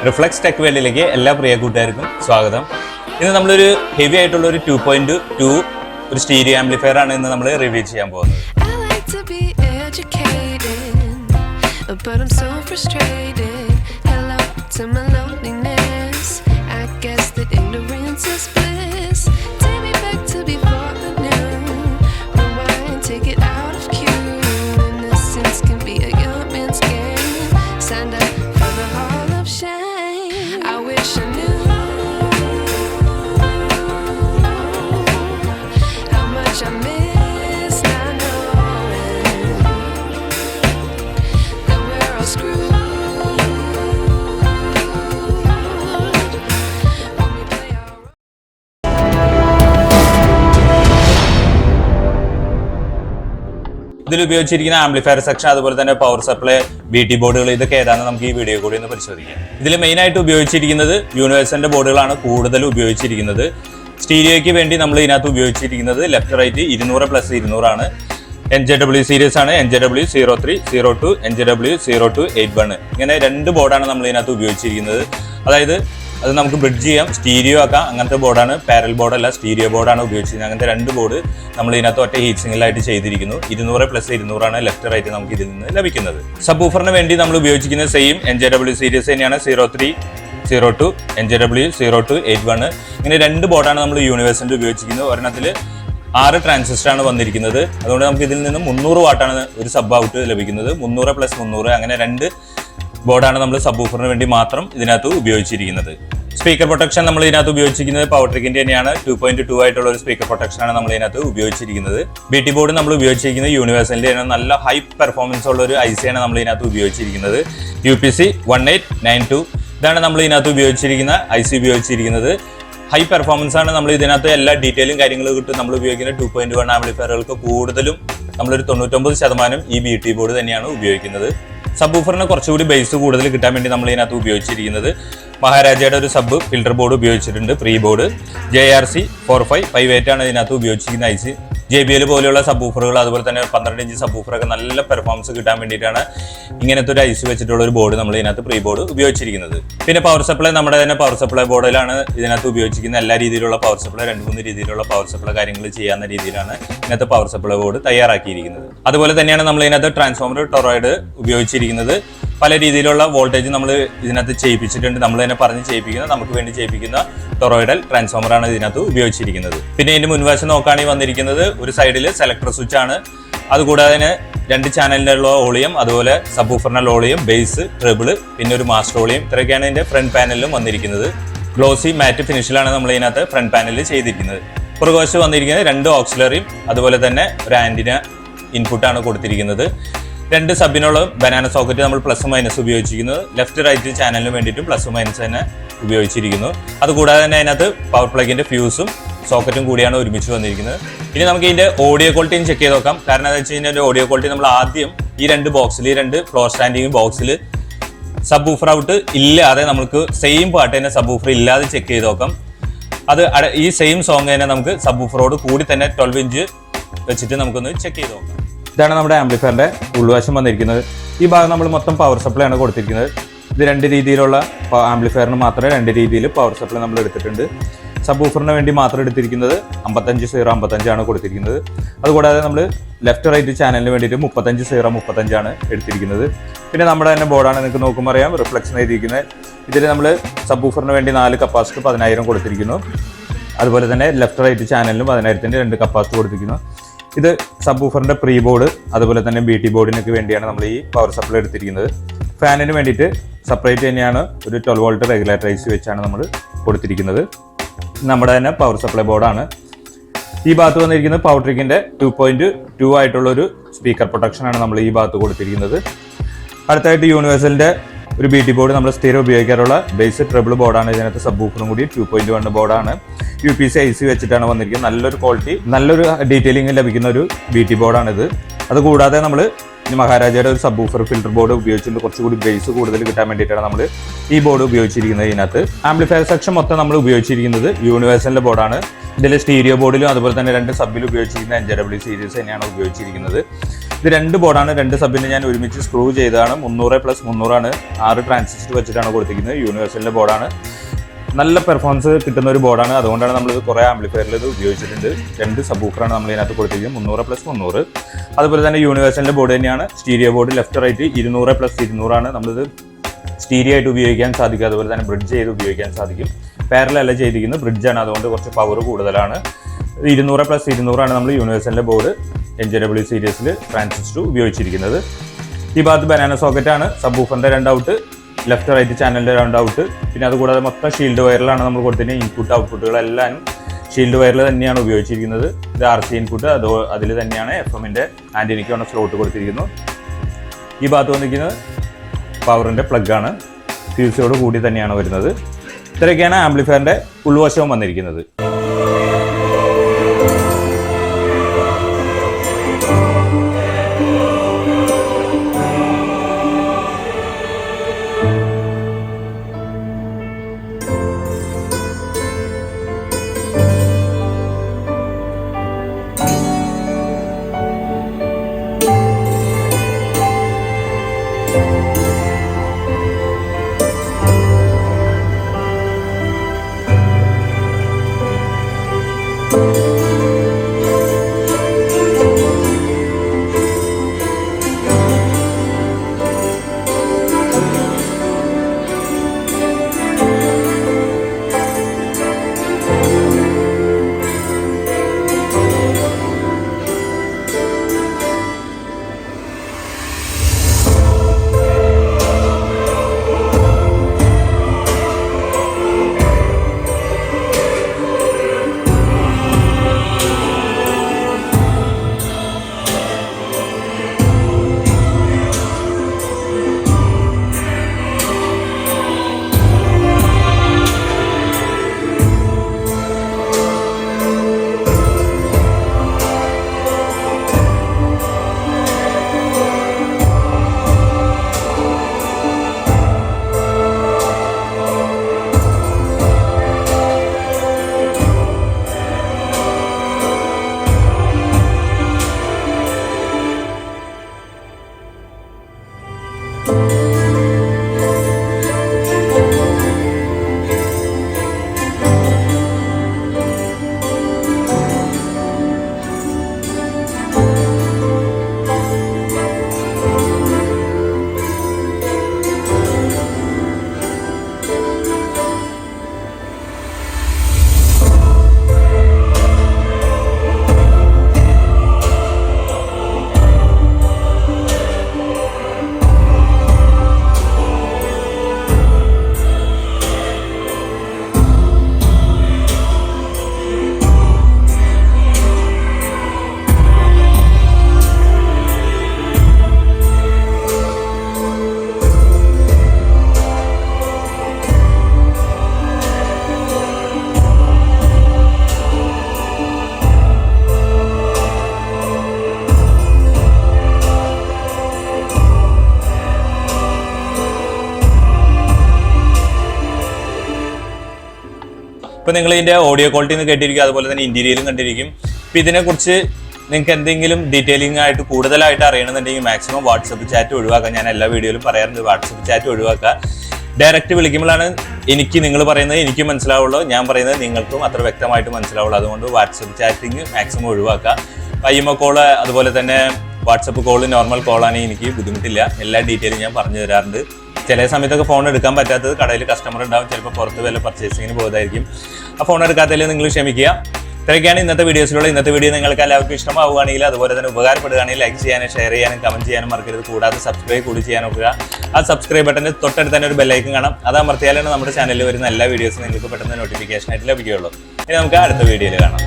Reflex tech വേൾഡിലേക്ക് എല്ലാ പ്രിയ കൂട്ടുകാർക്കും സ്വാഗതം. ഇന്ന് നമ്മളൊരു ഹെവി ആയിട്ടുള്ള ഒരു 2.2 ഒരു സ്റ്റീരിയോ ആംപ്ലിഫയർ ആണ് ഇന്ന് നമ്മൾ റിവ്യൂ ചെയ്യാൻ പോകുന്നത്. ഇതിൽ ഉപയോഗിച്ചിരിക്കുന്ന ആംപ്ലിഫയർ സെക്ഷൻ, അതുപോലെ തന്നെ പവർ സപ്ലൈ, BT ബോർഡുകൾ, ഇതൊക്കെ ഏതാണെന്ന് നമുക്ക് ഈ വീഡിയോ കൂടി ഒന്ന് പരിശോധിക്കാം. ഇതിൽ മെയിൻ ആയിട്ട് ഉപയോഗിച്ചിരിക്കുന്നത് യൂണിവേഴ്സലിന്റെ ബോർഡുകളാണ് കൂടുതൽ ഉപയോഗിച്ചിരിക്കുന്നത്. സ്റ്റീരിയോയ്ക്ക് വേണ്ടി നമ്മൾ ഇതിനകത്ത് ഉപയോഗിച്ചിരിക്കുന്നത് ലെഫ്റ്റ് റൈറ്റ് 200+200 ആണ്. NJW സീരീസ് ആണ്. NJW03, 02, NJW02, 81 ഇങ്ങനെ 2 ബോർഡാണ് നമ്മൾ ഇതിനകത്ത് ഉപയോഗിച്ചിരിക്കുന്നത്. അതായത് അത് നമുക്ക് ബ്രിഡ്ജ് ചെയ്യാം, സ്റ്റീരിയോ ആക്കാം. അങ്ങനത്തെ ബോർഡാണ്, പാരൽ ബോർഡല്ല, സ്റ്റീരിയോ ബോർഡാണ് ഉപയോഗിച്ചിരിക്കുന്നത്. അങ്ങനത്തെ 2 ബോർഡ് നമ്മൾ ഇതിനകത്ത് ഒറ്റ ഹീറ്റ് സിംഗിളായിട്ട് ചെയ്തിരിക്കുന്നു. 200+200 ആണ് ലെഫ്റ്റ് റൈറ്റ് നമുക്ക് ഇതിൽ നിന്ന് ലഭിക്കുന്നത്. സബ് വൂഫറിന് വേണ്ടി നമ്മൾ ഉപയോഗിച്ചിരിക്കുന്നത് സെയിം NJW സീരീസ് തന്നെയാണ്. 03, 02, NJW02, 81 ഇങ്ങനെ 2 ബോർഡാണ് നമ്മൾ യൂണിവേഴ്സിൻ്റെ ഉപയോഗിച്ചിരിക്കുന്നത്. ഒരെണ്ണത്തിൽ 6 ട്രാൻസിസ്റ്ററാണ് വന്നിരിക്കുന്നത്. അതുകൊണ്ട് നമുക്ക് ഇതിൽ നിന്ന് 300 വാട്ടാണ് ഒരു സബ് ഔട്ട് ലഭിക്കുന്നത്. 300+300 അങ്ങനെ 2 ബോർഡാണ് നമ്മൾ സബ് വൂഫറിന് വേണ്ടി മാത്രം ഇതിനകത്ത് ഉപയോഗിച്ചിരിക്കുന്നത്. സ്പീക്കർ പ്രൊട്ടക്ഷൻ നമ്മൾ ഇതിനകത്ത് ഉപയോഗിച്ചിരിക്കുന്നത് പവർട്രിക്കിന്റെ തന്നെയാണ്. 2.2 ആയിട്ടുള്ള ഒരു സ്പീക്കർ പ്രൊട്ടക്ഷനാണ് നമ്മൾ ഇതിനകത്ത് ഉപയോഗിച്ചിരിക്കുന്നത്. BT ബോർഡ് നമ്മൾ ഉപയോഗിച്ചിരിക്കുന്നത് യൂണിവേഴ്സലിന്റെ നല്ല ഹൈ പെർഫോമൻസ് ഉള്ള ഒരു IC ആണ് നമ്മൾ ഇതിനകത്ത് ഉപയോഗിച്ചിരിക്കുന്നത്. UPC 1892 ഇതാണ് നമ്മൾ ഇതിനകത്ത് ഉപയോഗിച്ചിരിക്കുന്ന IC ഉപയോഗിച്ചിരിക്കുന്നത്. ഹൈ പെർഫോമൻസ് ആണ്. നമ്മൾ ഇതിനകത്ത് എല്ലാ ഡീറ്റെയിലും കാര്യങ്ങളും കിട്ടും. നമ്മൾ ഉപയോഗിക്കുന്ന 2.1 ആംപ്ലിഫയറുകൾക്ക് കൂടുതലും നമ്മളൊരു 99% ഈ BT ബോർഡ് തന്നെയാണ് ഉപയോഗിക്കുന്നത്. സബ് വൂഫറിന് കുറച്ചുകൂടി ബേസ് കൂടുതൽ കിട്ടാൻ വേണ്ടി നമ്മൾ ഇതിനകത്ത് ഉപയോഗിച്ചിരിക്കുന്നത് മഹാരാജയുടെ ഒരു സബ് ഫിൽട്ടർ ബോർഡ് ഉപയോഗിച്ചിട്ടുണ്ട്. പ്രീ ബോർഡ് JRC 4558 ആണ് ഇതിനകത്ത് ഉപയോഗിച്ചിരിക്കുന്ന IC. JBL പോലെയുള്ള സബ് വൂഫറുകൾ, അതുപോലെ തന്നെ 12 ഇഞ്ച് സബ് വൂഫറൊക്കെ നല്ല പെർഫോമൻസ് കിട്ടാൻ വേണ്ടിയിട്ടാണ് ഇങ്ങനത്തെ ഒരു IC വെച്ചിട്ടുള്ള ഒരു ബോർഡ് നമ്മൾ ഇതിനകത്ത് പ്രീ ബോർഡ് ഉപയോഗിച്ചിരിക്കുന്നത്. പിന്നെ പവർ സപ്ലൈ നമ്മുടെ തന്നെ പവർ സപ്ലൈ ബോർഡിലാണ് ഇതിനകത്ത് ഉപയോഗിച്ചിരിക്കുന്ന എല്ലാ രീതിയിലുള്ള പവർ സപ്ലൈ, 2-3 രീതിയിലുള്ള പവർ സപ്ലൈ കാര്യങ്ങൾ ചെയ്യാവുന്ന രീതിയിലാണ് ഇന്നത്തെ പവർ സപ്ലൈ ബോർഡ് തയ്യാറാക്കിയിരിക്കുന്നത്. അതുപോലെ തന്നെയാണ് നമ്മൾ ഇതിനകത്ത് ട്രാൻസ്ഫോമർ ടൊറോയിഡ് ഉപയോഗിച്ചിരിക്കുന്നത്. പല രീതിയിലുള്ള വോൾട്ടേജ് നമ്മൾ ഇതിനകത്ത് ചെയ്യിപ്പിച്ചിട്ടുണ്ട്. നമ്മൾ തന്നെ പറഞ്ഞ് ചെയ്യിപ്പിക്കുന്ന, നമുക്ക് വേണ്ടി ചെയ്യിപ്പിക്കുന്ന ടൊറോയിഡൽ ട്രാൻസ്ഫോമറാണ് ഇതിനകത്ത് ഉപയോഗിച്ചിരിക്കുന്നത്. പിന്നെ ഇതിന്റെ മുൻവശം നോക്കുകയാണെങ്കിൽ വന്നിരിക്കുന്നത് ഒരു സൈഡിൽ സെലക്ടർ സ്വിച്ച് ആണ്. അതുകൂടാതെ തന്നെ 2 ചാനലിലുള്ള ഓളിയം, അതുപോലെ സബ് വൂഫറിനുള്ള ഓളിയം, ബേസ്, ട്രിബിൾ, പിന്നെ ഒരു മാസ്റ്റർ ഓളിയം, ഇത്രയൊക്കെയാണ് ഇതിന്റെ ഫ്രണ്ട് പാനലിലും വന്നിരിക്കുന്നത്. ഗ്ലോസി മാറ്റ് ഫിനിഷിലാണ് നമ്മൾ ഇതിനകത്ത് ഫ്രണ്ട് പാനലിൽ ചെയ്തിരിക്കുന്നത്. പുറകുവശത്ത് വന്നിരിക്കുന്നത് 2 ഓക്സിലറിയും അതുപോലെ തന്നെ ഒരു ആന്റിന ഇൻപുട്ടാണ് കൊടുത്തിരിക്കുന്നത്. 2 സബിനുള്ള ബനാന സോക്കറ്റ് നമ്മൾ പ്ലസ് മൈനസ് ഉപയോഗിച്ചിരിക്കുന്നത്. ലെഫ്റ്റ് റൈറ്റ് ചാനലിന് വേണ്ടിയിട്ടും പ്ലസ് മൈനസ് തന്നെ ഉപയോഗിച്ചിരിക്കുന്നു. അതുകൂടാതെ തന്നെ അതിനകത്ത് പവർ പ്ലഗിന്റെ ഫ്യൂസും സോക്കറ്റും കൂടിയാണ് ഒരുമിച്ച് വന്നിരിക്കുന്നത്. ഇനി നമുക്ക് ഇതിന്റെ ഓഡിയോ ക്വാളിറ്റിയും ചെക്ക് ചെയ്ത് നോക്കാം. കാരണം എന്താ വെച്ച് കഴിഞ്ഞാൽ ഓഡിയോ ക്വാളിറ്റി നമ്മൾ ആദ്യം ഈ 2 ബോക്സിൽ, 2 ഫ്ലോർ സ്റ്റാൻഡിങ് ബോക്സിൽ സബ് വൂഫർ ഔട്ട് ഇല്ലാതെ നമുക്ക് സെയിം പാട്ട് തന്നെ സബ് വൂഫർ ഇല്ലാതെ ചെക്ക് ചെയ്ത് നോക്കാം. അത് ഈ സെയിം സോങ് തന്നെ നമുക്ക് സബ് വൂഫറോട് കൂടി തന്നെ 12 ഇഞ്ച് വെച്ചിട്ട് നമുക്കൊന്ന് ചെക്ക് ചെയ്ത് നോക്കാം. ഇതാണ് നമ്മുടെ ആംപ്ലിഫയറിന്റെ ഉൾവശം വന്നിരിക്കുന്നത്. ഈ ഭാഗം നമ്മൾ മൊത്തം പവർ സപ്ലൈ ആണ് കൊടുത്തിരിക്കുന്നത്. ഇത് 2 രീതിയിലുള്ള ആംപ്ലിഫയറിന് മാത്രമേ 2 രീതിയിൽ പവർ സപ്ലൈ നമ്മൾ എടുത്തിട്ടുണ്ട്. സബ് വൂഫറിന് വേണ്ടി മാത്രം എടുത്തിരിക്കുന്നത് 55-0-55 ആണ് കൊടുത്തിരിക്കുന്നത്. അതുകൂടാതെ നമ്മൾ ലെഫ്റ്റ് റൈറ്റ് ചാനലിന് വേണ്ടിയിട്ട് 35-0-35 ആണ് എടുത്തിരിക്കുന്നത്. പിന്നെ നമ്മുടെ തന്നെ ബോർഡാണ്, നിങ്ങൾക്ക് നോക്കുമ്പോൾ അറിയാം, റിഫ്ലെക്സ് എഴുതിയിരിക്കുന്നത്. ഇതിൽ നമ്മൾ സബ് വൂഫറിന് വേണ്ടി 4 കപ്പാസിറ്റർ 10,000 കൊടുത്തിരിക്കുന്നു. അതുപോലെ തന്നെ ലെഫ്റ്റ് റൈറ്റ് ചാനലിനും 10,000-ന്റെ 2 കപ്പാസിറ്റർ കൊടുത്തിരിക്കുന്നു. ഇത് സബ് വൂഫറിന്റെ പ്രീ ബോർഡ്, അതുപോലെ തന്നെ BT ബോർഡിനൊക്കെ വേണ്ടിയാണ് നമ്മൾ ഈ പവർ സപ്ലൈ എടുത്തിരിക്കുന്നത്. ഫാനിന് വേണ്ടിയിട്ട് സെപ്പറേറ്റ് തന്നെയാണ് ഒരു 12 വോൾട്ട് റെഗുലേറ്റർ IC വെച്ചാണ് നമ്മൾ കൊടുത്തിരിക്കുന്നത്. നമ്മുടെ തന്നെ പവർ സപ്ലൈ ബോർഡാണ്. ഈ ഭാഗത്ത് വന്നിരിക്കുന്നത് പവർട്രിക്കിന്റെ 2.2 ആയിട്ടുള്ള ഒരു സ്പീക്കർ പ്രൊട്ടക്ഷനാണ് നമ്മൾ ഈ ഭാഗത്ത് കൊടുത്തിരിക്കുന്നത്. അടുത്തായിട്ട് യൂണിവേഴ്സലിന്റെ ഒരു BT ബോർഡ് നമ്മൾ സ്ഥിരം ഉപയോഗിക്കാറുള്ള ബേസ് ട്രെബിൾ ബോർഡാണ്. ഇതിനകത്ത് സബ് വൂഫറും കൂടി 2.1 ബോർഡാണ്. UPC IC വെച്ചിട്ടാണ് വന്നിരിക്കുന്നത്. നല്ലൊരു ക്വാളിറ്റി, നല്ലൊരു ഡീറ്റെയിലിംഗ് ലഭിക്കുന്ന ഒരു BT ബോർഡാണിത്. അതുകൂടാതെ നമ്മൾ മഹാരാജയുടെ ഒരു സബ് വൂഫർ ഫിൽട്ടർ ബോർഡ് ഉപയോഗിച്ചിട്ടുണ്ട്. കുറച്ചുകൂടി ബേസ് കൂടുതൽ കിട്ടാൻ വേണ്ടിയിട്ടാണ് നമ്മൾ ഈ ബോർഡ് ഉപയോഗിച്ചിരിക്കുന്നത്. ഇതിനകത്ത് ആംപ്ലിഫയർ സെക്ഷൻ മൊത്തം നമ്മൾ ഉപയോഗിച്ചിരിക്കുന്നത് യൂണിവേഴ്സലിന്റെ ബോർഡാണ്. ഇതിൽ സ്റ്റീരിയോ ബോർഡിലും അതുപോലെ തന്നെ 2 സബിലും ഉപയോഗിച്ചിരിക്കുന്ന NJW സീരീസ് തന്നെയാണ് ഉപയോഗിച്ചിരിക്കുന്നത്. ഇത് 2 ബോർഡാണ്. 2 സബിന് ഞാൻ ഒരുമിച്ച് സ്ക്രൂ ചെയ്തതാണ്. 300+300 6 ട്രാൻസിസ്റ്റർ വെച്ചിട്ടാണ് കൊടുത്തിരിക്കുന്നത്. യൂണിവേഴ്സലിൻ്റെ ബോർഡാണ്. നല്ല പെർഫോമൻസ് കിട്ടുന്ന ഒരു ബോർഡാണ്. അതുകൊണ്ടാണ് നമ്മളിത് കുറേ ആംപ്ലിഫയറിൽ ഇത് ഉപയോഗിച്ചിട്ടുണ്ട്. 2 സബ്വൂഫറാണ് നമ്മൾ ഇതിനകത്ത് കൊടുത്തിരിക്കുന്നത്. 300+300. അതുപോലെ തന്നെ യൂണിവേഴ്സലിൻ്റെ ബോർഡ് തന്നെയാണ്. സ്റ്റീരിയോ ബോർഡ് ലെഫ്റ്റ് റൈറ്റ് 200+200 നമ്മളിത് സ്റ്റീരിയോ ആയിട്ട് ഉപയോഗിക്കാൻ സാധിക്കും. അതുപോലെ തന്നെ ബ്രിഡ്ജ് ചെയ്ത് ഉപയോഗിക്കാൻ സാധിക്കും. പാരലൽ ചെയ്തിരിക്കുന്നത് ബ്രിഡ്ജാണ്. അതുകൊണ്ട് കുറച്ച് പവർ കൂടുതലാണ്. 200+200 നമ്മൾ യൂണിവേഴ്സലിൻ്റെ ബോർഡ് NJW സീരീസിൽ ട്രാൻസിസ്റ്റർ ഉപയോഗിച്ചിരിക്കുന്നത്. ഈ ഭാഗത്ത് ബനാന സോക്കറ്റാണ്. സബ്വൂഫറിൻ്റെ 2 ഔട്ട്, ലെഫ്റ്റ് റൈറ്റ് ചാനലിൻ്റെ 2 ഔട്ട്. പിന്നെ അതുകൂടാതെ മൊത്തം ഷീൽഡ് വയറിലാണ് നമ്മൾ കൊടുത്തിരിക്കുന്നത്. ഇൻപുട്ട് ഔട്ട്പുട്ടുകളെല്ലാം ഷീൽഡ് വയറിൽ തന്നെയാണ് ഉപയോഗിച്ചിരിക്കുന്നത്. ഇത് RC ഇൻപുട്ട്, അതിൽ തന്നെയാണ് FM-ൻ്റെ ആൻറ്റിനയ്ക്ക് വേണ്ട സ്ലോട്ട് കൊടുത്തിരിക്കുന്നു. ഈ ഭാഗത്ത് വന്നിരിക്കുന്നത് പവറിൻ്റെ പ്ലഗാണ്. ഫ്യൂസോട് കൂടി തന്നെയാണ് വരുന്നത്. ഇത്രയൊക്കെയാണ് ആംപ്ലിഫയറിൻ്റെ ഉൾവശവും വന്നിരിക്കുന്നത്. ഇപ്പോൾ നിങ്ങൾ ഇതിൻ്റെ ഓഡിയോ ക്വാളിറ്റി നിന്ന് കേട്ടിരിക്കും, അതുപോലെ തന്നെ ഇന്റീരിയലും കണ്ടിരിക്കും. ഇപ്പോൾ ഇതിനെക്കുറിച്ച് നിങ്ങൾക്ക് എന്തെങ്കിലും ഡീറ്റെയിലിംഗ് ആയിട്ട് കൂടുതലായിട്ട് അറിയണമെന്നുണ്ടെങ്കിൽ മാക്സിമം വാട്സപ്പ് ചാറ്റ് ഒഴിവാക്കുക. ഞാൻ എല്ലാ വീഡിയോയിലും പറയാറുണ്ട്, വാട്സപ്പ് ചാറ്റ് ഒഴിവാക്കുക. ഡയറക്റ്റ് വിളിക്കുമ്പോഴാണ് നിങ്ങൾ പറയുന്നത് എനിക്ക് മനസ്സിലാവുള്ളൂ, ഞാൻ പറയുന്നത് നിങ്ങൾക്കും അത്ര വ്യക്തമായിട്ട് മനസ്സിലാവുള്ളൂ. അതുകൊണ്ട് വാട്സപ്പ് ചാറ്റിങ് മാക്സിമം ഒഴിവാക്കുക. IMO കോള് അതുപോലെ തന്നെ വാട്സപ്പ് കോള് നോർമൽ കോളാണെങ്കിൽ എനിക്ക് ബുദ്ധിമുട്ടില്ല, എല്ലാ ഡീറ്റെയിലും ഞാൻ പറഞ്ഞു തരാറുണ്ട്. ചില സമയത്തൊക്കെ ഫോൺ എടുക്കാൻ പറ്റാത്തത് കടയിൽ കസ്റ്റമർ ഉണ്ടാവും, ചിലപ്പോൾ പുറത്ത് വല്ല പർച്ചേസിങ്ങിന് പോകുന്നതായിരിക്കും. ആ ഫോൺ എടുക്കാത്തതിൽ നിങ്ങൾ ക്ഷമിക്കുക. ഇത്രയൊക്കെയാണ് ഇന്നത്തെ വീഡിയോസിലുള്ള. ഇന്നത്തെ വീഡിയോ നിങ്ങൾക്ക് എല്ലാവർക്കും ഇഷ്ടമാവുകയാണെങ്കിൽ അതുപോലെ തന്നെ ഉപകാരപ്പെടുകയാണെങ്കിൽ ലൈക്ക് ചെയ്യാനും ഷെയർ ചെയ്യാനും കമന്റ് ചെയ്യാനും മറക്കരുത്. കൂടാതെ സബ്സ്ക്രൈബ് കൂടി ചെയ്യാൻ നോക്കുക. ആ സബ്സ്ക്രൈബ് ബട്ടൻ്റെ തൊട്ടടുത്ത് തന്നെ ഒരു ബെല്ലൈക്കൺ കാണാം, അത് അമർത്തിയാലാണ് നമ്മുടെ ചാനലിൽ വരുന്ന എല്ലാ വീഡിയോസും നിങ്ങൾക്ക് പെട്ടെന്ന് നോട്ടിഫിക്കേഷൻ ആയിട്ട് ലഭിക്കുകയുള്ളൂ. ഇനി നമുക്ക് അടുത്ത വീഡിയോയിൽ കാണാം.